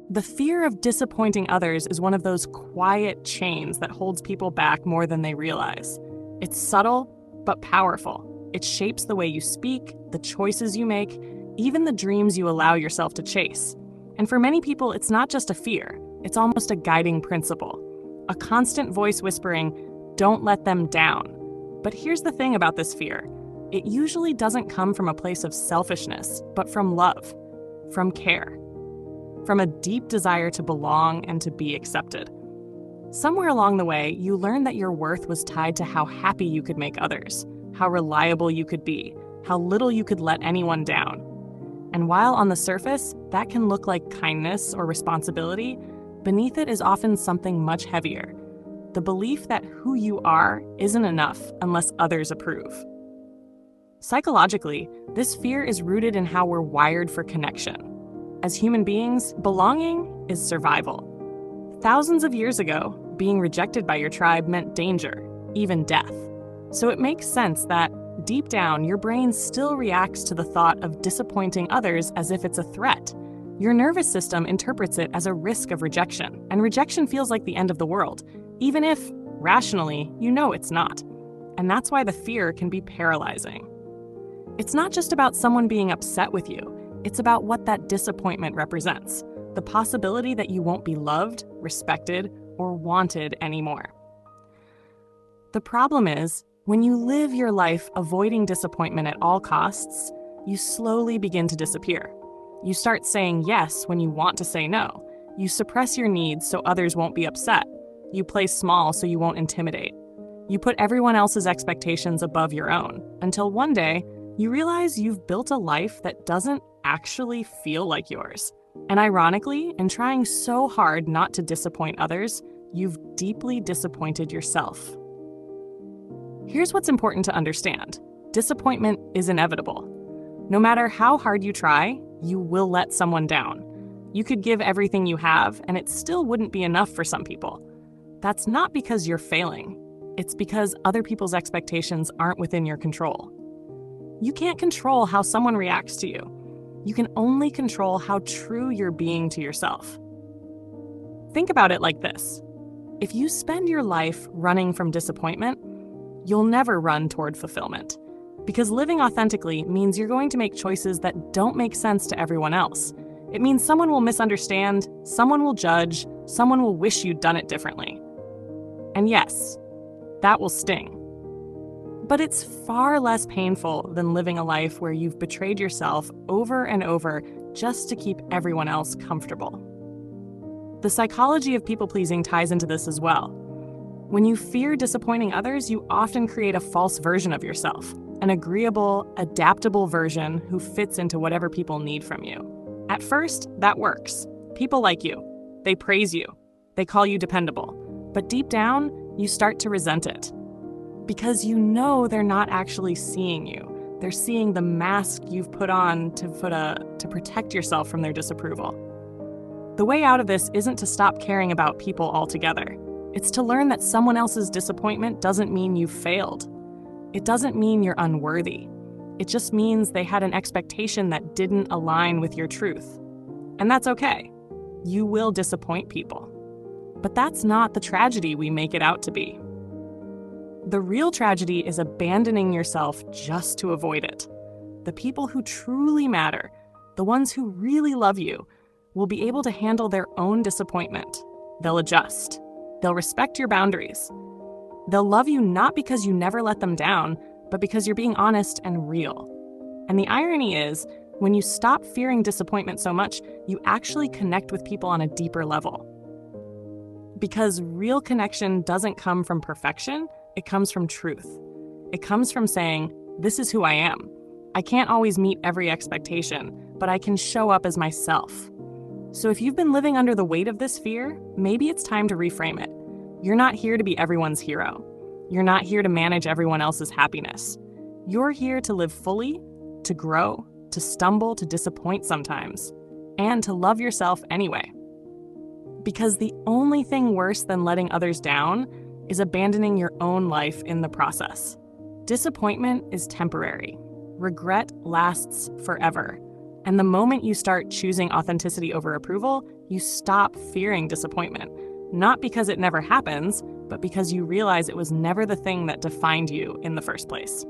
The fear of disappointing others is one of those quiet chains that holds people back more than they realize. It's subtle, but powerful. It shapes the way you speak, the choices you make, even the dreams you allow yourself to chase. And for many people, it's not just a fear, it's almost a guiding principle. A constant voice whispering, "Don't let them down." But here's the thing about this fear. It usually doesn't come from a place of selfishness, but from love, from care, from a deep desire to belong and to be accepted. Somewhere along the way, you learned that your worth was tied to how happy you could make others, how reliable you could be, how little you could let anyone down. And while on the surface, that can look like kindness or responsibility, beneath it is often something much heavier: the belief that who you are isn't enough unless others approve. Psychologically, this fear is rooted in how we're wired for connection. As human beings, belonging is survival. Thousands of years ago, being rejected by your tribe meant danger, even death. So it makes sense that, deep down, your brain still reacts to the thought of disappointing others as if it's a threat. Your nervous system interprets it as a risk of rejection, and rejection feels like the end of the world, even if, rationally, you know it's not. And that's why the fear can be paralyzing. It's not just about someone being upset with you, it's about what that disappointment represents: the possibility that you won't be loved, respected, or wanted anymore. The problem is, when you live your life avoiding disappointment at all costs, you slowly begin to disappear. You start saying yes when you want to say no. You suppress your needs so others won't be upset. You play small so you won't intimidate. You put everyone else's expectations above your own, until one day, you realize you've built a life that doesn't actually feel like yours. And ironically, in trying so hard not to disappoint others, you've deeply disappointed yourself. Here's what's important to understand. Disappointment is inevitable. No matter how hard you try, you will let someone down. You could give everything you have, and it still wouldn't be enough for some people. That's not because you're failing. It's because other people's expectations aren't within your control. You can't control how someone reacts to you. You can only control how true you're being to yourself. Think about it like this. If you spend your life running from disappointment, you'll never run toward fulfillment. Because living authentically means you're going to make choices that don't make sense to everyone else. It means someone will misunderstand, someone will judge, someone will wish you'd done it differently. And yes, that will sting. But it's far less painful than living a life where you've betrayed yourself over and over just to keep everyone else comfortable. The psychology of people-pleasing ties into this as well. When you fear disappointing others, you often create a false version of yourself, an agreeable, adaptable version who fits into whatever people need from you. At first, that works. People like you. They praise you. They call you dependable. But deep down, you start to resent it. Because you know they're not actually seeing you. They're seeing the mask you've put on to protect yourself from their disapproval. The way out of this isn't to stop caring about people altogether. It's to learn that someone else's disappointment doesn't mean you've failed. It doesn't mean you're unworthy. It just means they had an expectation that didn't align with your truth. And that's okay. You will disappoint people. But that's not the tragedy we make it out to be. The real tragedy is abandoning yourself just to avoid it. The people who truly matter, the ones who really love you, will be able to handle their own disappointment. They'll adjust. They'll respect your boundaries. They'll love you not because you never let them down, but because you're being honest and real. And the irony is, when you stop fearing disappointment so much, you actually connect with people on a deeper level. Because real connection doesn't come from perfection, it comes from truth. It comes from saying, this is who I am. I can't always meet every expectation, but I can show up as myself. So if you've been living under the weight of this fear, maybe it's time to reframe it. You're not here to be everyone's hero. You're not here to manage everyone else's happiness. You're here to live fully, to grow, to stumble, to disappoint sometimes, and to love yourself anyway. Because the only thing worse than letting others down is abandoning your own life in the process. Disappointment is temporary. Regret lasts forever. And the moment you start choosing authenticity over approval, you stop fearing disappointment. Not because it never happens, but because you realize it was never the thing that defined you in the first place.